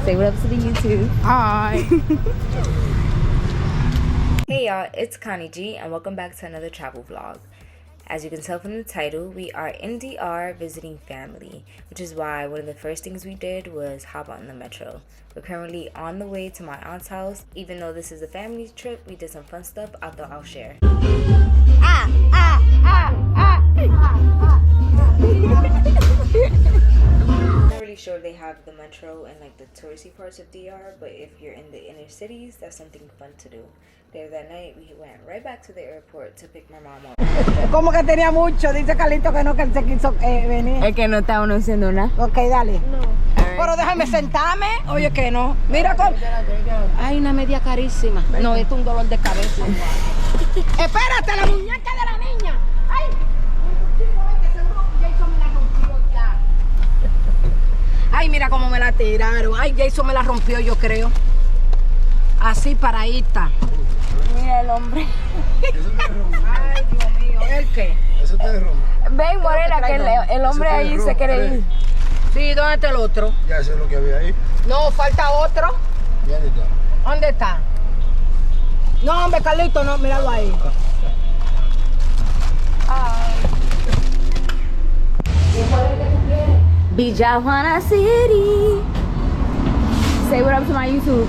Say what up to the YouTube. Hi. Hey y'all, it's Connie G and welcome back to another travel vlog. As you can tell from the title, we are in DR visiting family, which is why one of the first things we did was hop on the metro. We're currently on the way to my aunt's house. Even though this is a family trip, we did some fun stuff I thought I'll share. I'm not really sure they have the metro in like the touristy parts of DR, but if you're in the inner cities, that's something fun to do. There that night, we went right back to the airport to pick my mom up. Como que tenía mucho, dice Carlito que no, que él se quiso venir. Es que no está uno haciendo nada. Ok, dale. No. Pero déjame sentarme. Oye, que no. Mira con... Ay, una media carísima. No, esto es un dolor de cabeza. Espérate, la muñeca de la niña. Ay. Jason me la rompió ya. Ay, mira cómo me la tiraron. Ay, Jason me la rompió, yo creo. Así paradita. Mira el hombre. Ay, Dios mío, ¿el qué? Eso te derrumba. Ven, Morena, que el hombre ahí se quiere ir. Sí, ¿dónde está el otro? Ya eso es lo que había ahí. No, falta otro. Ya está. ¿Dónde está? No, hombre, Carlito, no, míralo ahí. Villa Juana City. Say what up to my YouTube.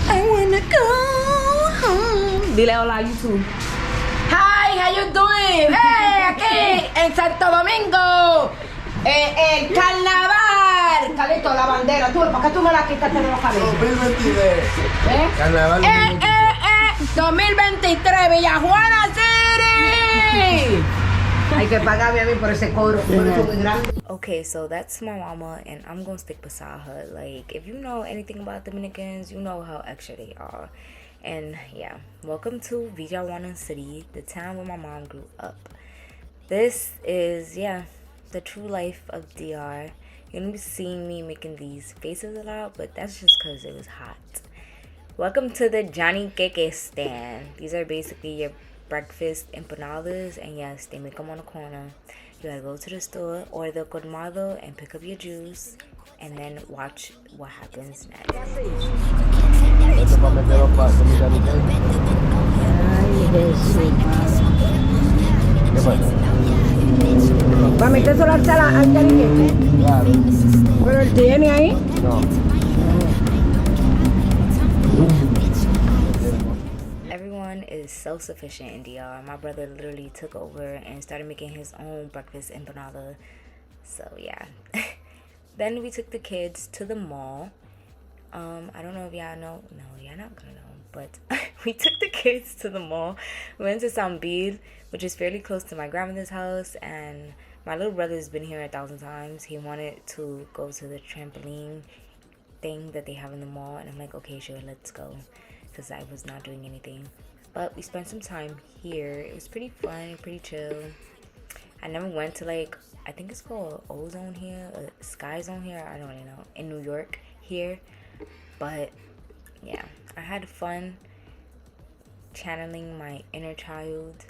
I wanna go home. Dile hola a YouTube. Hi, how you doing? Hey, aquí en Santo Domingo. El carnaval. Carlito, la bandera. Tú, ¿por qué tú me la quitaste de los cabellos? 2023. Carnaval 2023, Villa Juana City. Hay que pagarme a mí por ese coro, por eso muy grande. Okay, so that's my mama, and I'm gonna stick beside her. Like, if you know anything about Dominicans, you know how extra they are. And yeah, welcome to Villa Juana City, the town where my mom grew up. This is, yeah, the true life of DR. You're gonna be seeing me making these faces a lot, but that's just because it was hot. Welcome to the Johnny Keke stand. These are basically your breakfast empanadas, and yes, they make them on the corner. You gotta go to the store, order the colmado, and pick up your juice, and then watch what happens next. Esto para meterlo para comida de qué. ¿Qué pasa? ¿Para meter solo al Johnny? Claro. ¿Pero él tiene ahí? No. Everyone is self-sufficient in DR. My brother literally took over and started making his own breakfast empanada. So yeah. Then we took the kids to the mall. I don't know if y'all know. No, y'all not gonna know. But we took the kids to the mall. We went to Sambil, which is fairly close to my grandmother's house, and my little brother's been here 1,000 times. He wanted to go to the trampoline thing that they have in the mall, and I'm like, okay, sure, let's go, because I was not doing anything. But we spent some time here. It was pretty fun, pretty chill. I never went to, like, I think it's called Ozone here, or Sky Zone here, I don't really know, in New York here. But yeah, I had fun channeling my inner child.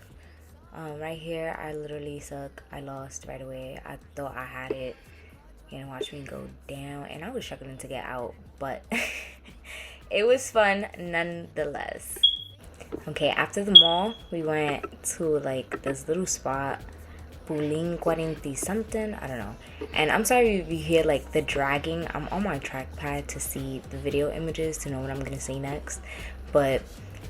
Right here, I literally suck. I lost right away. I thought I had it. You know, watch me go down, and I was struggling to get out, but it was fun nonetheless. Okay, after the mall, we went to like this little spot, Pulling 40 something, I don't know. And I'm sorry if you hear like the dragging. I'm on my trackpad to see the video images to know what I'm gonna say next. But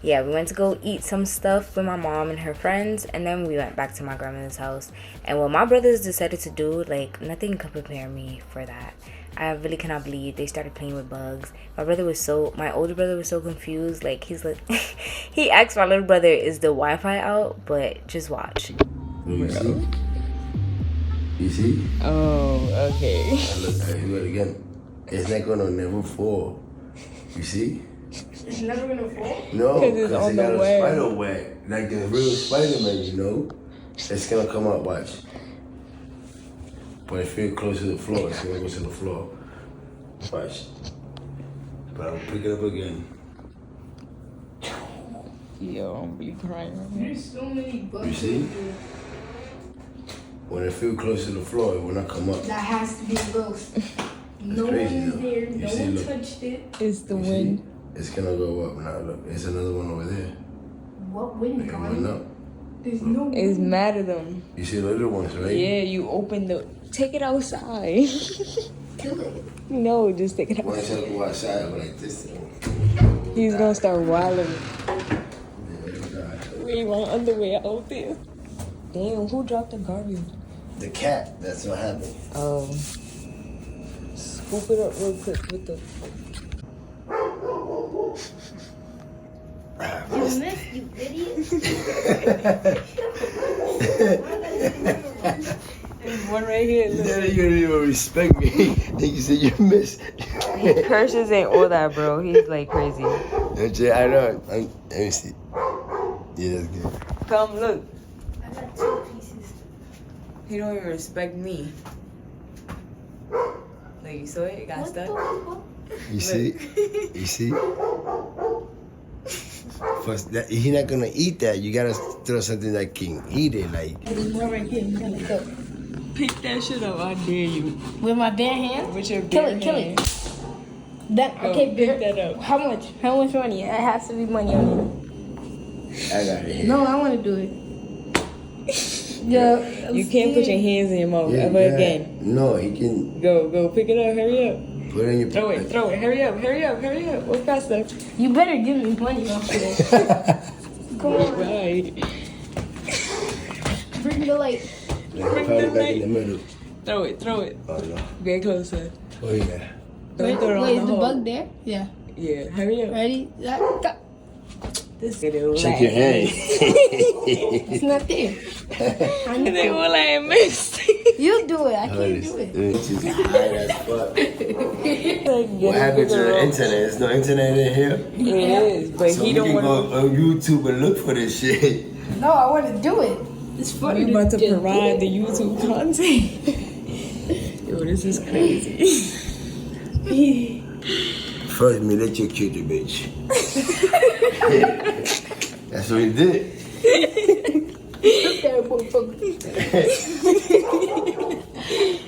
yeah, we went to go eat some stuff with my mom and her friends, and then we went back to my grandmother's house. And what my brothers decided to do, like, nothing could prepare me for that. I really cannot believe they started playing with bugs. My older brother was so confused. Like, he's like, he asked my little brother, is the Wi-Fi out? But just watch. You see? You see? Oh, okay. Look, do it again. It's not gonna never fall. You see? It's never gonna fall? No, it's on it the got a web. spider web. Like the real Spider-Man, you know? It's gonna come out, watch. But if you're close to the floor, it's gonna go to the floor. Watch. But I'll pick it up again. Yo, I'm really crying right now. There's so many bugs. You see? When it feel close to the floor, it will not come up. That has to be a ghost. No crazy, one is though. there. You No see, one look. touched it. It's the You wind. see? It's gonna go up now. Look, there's another one over there. What wind, It went God? up. There's no It's wind. mad at them. You see the little ones, right? Yeah, you open the. Take it outside. Kill it. No, just take it Once I outside. go outside, I go like this. He's gonna start wilding. Yeah, it'll die. Leave my underwear out there. Damn, who dropped the garbage? The cat, that's what happened. Scoop it up real quick with the. You missed, you idiot. There's one right here. Look. Yeah, you don't even respect me. You said you missed. He curses ain't all that, bro. He's like crazy. I know. Let me see. Yeah, that's good. Come look. I got 2 pieces. He don't even respect me. Like you saw it? It got What the stuck. fuck? You see? You see? First, he's not gonna eat that. You gotta throw something that can eat it. Like, There's more right here. You gotta go. Pick that shit up. I dare you. With my bare hand? With your Kill bare it, kill hand. it. Then, Go, okay, pick bare. that up. How much? How much money? It has to be money on I got it. it. No, I want to do it. Yeah. You can't put your hands in your mouth ever again. No, he can Go, pick it up. Hurry up. put it in your Throw it. Hurry up. What's faster? You better give me money off of this. Come on. Right. Bring the light. Like, probably back in the middle. Throw it. Oh no. Get closer. Oh yeah. Don't throw it on Wait, the is the hole. bug there? Yeah. Yeah, hurry up. Ready? Go. This nigga Check your hand. It's not there. And they will like miss. You do it. I can't do it. It's just high as fuck. What happened to the internet? There's no internet in here. It is, but So he we don't can want go on YouTube and look for this shit. No, I want to do it. It's funny. We about to just provide the YouTube content. Yo, this is crazy. First, me let you kill the bitch. That's what he did.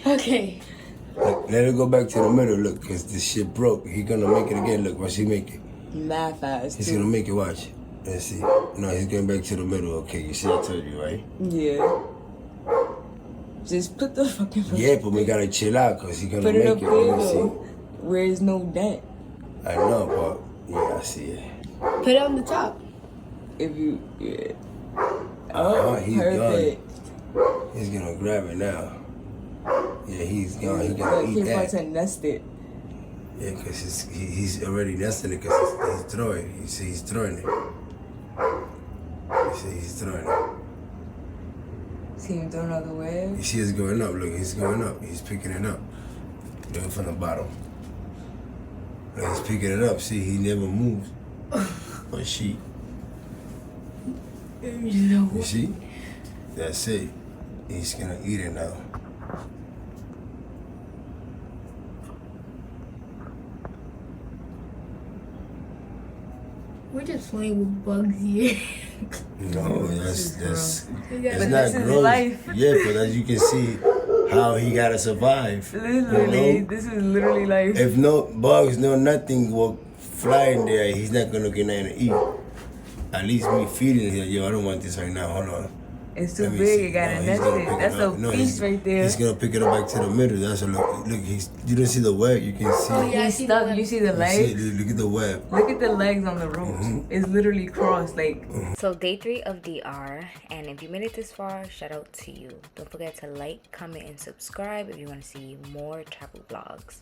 Okay. Look, let it go back to the middle, look, because this shit broke. He gonna make it again, look, watch he make it. Mad fast, He's too. gonna make it, watch. Let's see. No, he's going back to the middle, okay, you see I told you, right? Yeah. Just put the fucking... Yeah, but we gotta chill out, because he's gonna Put it make up it, there, let me though. see. Where is no dent. I know, but, yeah, I see it. Put it on the top. If you... Yeah. Oh, he's perfect. gone. He's gonna grab it now. Yeah, he's gone, he's gonna Look, eat he's about that. to nest it. Yeah, because he's already nesting it, because he's throwing it. You see, he's throwing it. You see, he's throwing it. See him throw another web? You see it's going up, look, he's going up. He's picking it up. Look from the bottom. Look, he's picking it up. See, he never moves. Or she. You see? That's it. He's gonna eat it now. We're just playing with bugs here. No, that's But it's this not is gross. life. Yeah, but as you can see how he gotta survive. Literally, You know? this is literally life. If no bugs, no nothing will fly in there, he's not gonna get nothing to eat. At least me feeding him, yo, I don't want this right now, hold on. It's too Let me big, see. you gotta No, he's nest gonna it. pick That's up. a No, feast right there. He's gonna pick it up back to the middle. That's a look. Look, you don't see the web. You can see. Oh, yeah. I He's see the stuck. web. You see the You see, legs? look at the web. Look at the legs on the ropes. It's literally crossed. Like, So day 3 of DR, and if you made it this far, shout out to you. Don't forget to like, comment, and subscribe if you want to see more travel vlogs.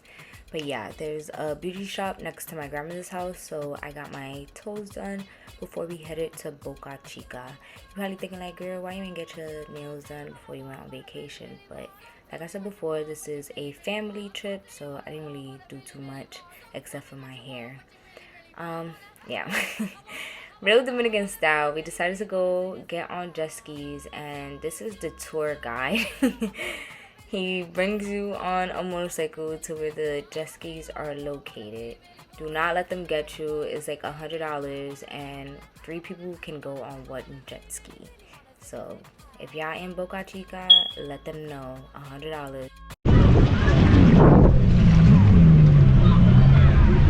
But yeah, there's a beauty shop next to my grandmother's house, so I got my toes done before we headed to Boca Chica. You're probably thinking like, girl, why you didn't get your nails done before you went on vacation? But like I said before, this is a family trip, so I didn't really do too much except for my hair. Yeah. Real Dominican style, we decided to go get on jet skis, and this is the tour guide. He brings you on a motorcycle to where the jet skis are located. Do not let them get you. It's like $100 and 3 people can go on one jet ski. So if y'all in Boca Chica, let them know. $100.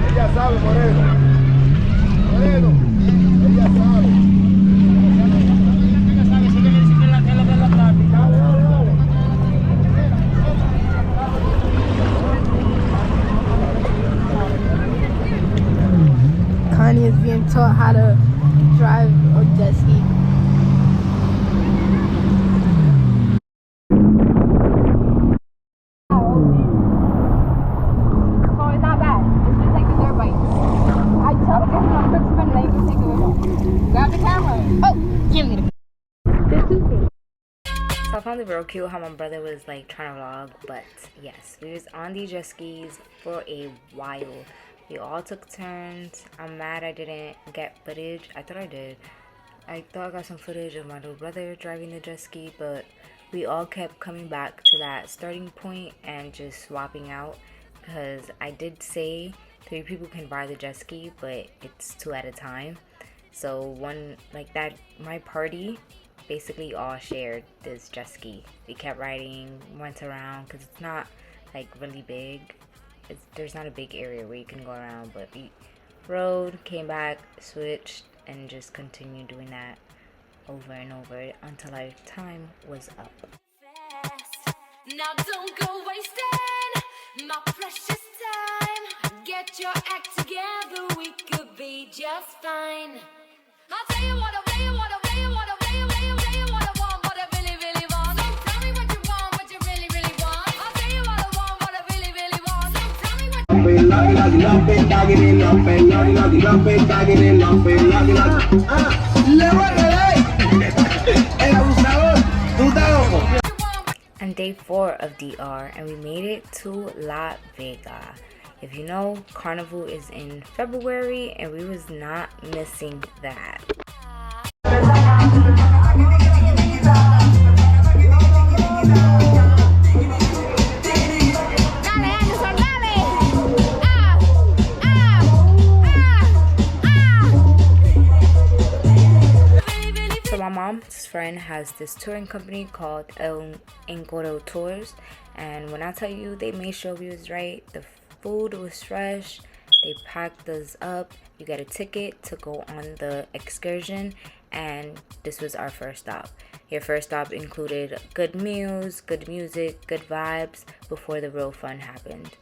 Ella sabe, Moreno. Moreno. Ella sabe. Connie is being taught how to drive a jet ski. Oh, it's not bad. It's just like the dirt bikes. I told him I'm quick spin and you can take it with him. Grab the camera. Oh, give me the. So I found it real cute how my brother was like trying to vlog, but yes, we was on these jet skis for a while. We all took turns. I'm mad I didn't get footage. I thought I did. I thought I got some footage of my little brother driving the jet ski, but we all kept coming back to that starting point and just swapping out, because I did say 3 people can ride the jet ski, but it's 2 at a time. So one, like that, my party basically all shared this jet ski. We kept riding, went around, because it's not like really big. There's not a big area where you can go around, but we rode, came back, switched, and just continued doing that over and over until our time was up. Now don't go wasting my precious time. Get your act together, we could be just fine. I'll tell you what I really want, what I want, what I really, really want. So tell me what you want, what you really, really want. I'll tell you what I want, what I really, really want. So tell me what And day 4 of DR, and we made it to La Vega. If you know, Carnival is in February, and we was not missing that. So my mom's friend has this touring company called El Engoro Tours, and when I tell you they made sure we was right, the food was fresh, they packed us up, you get a ticket to go on the excursion, and this was our first stop. Your first stop included good meals, good music, good vibes before the real fun happened.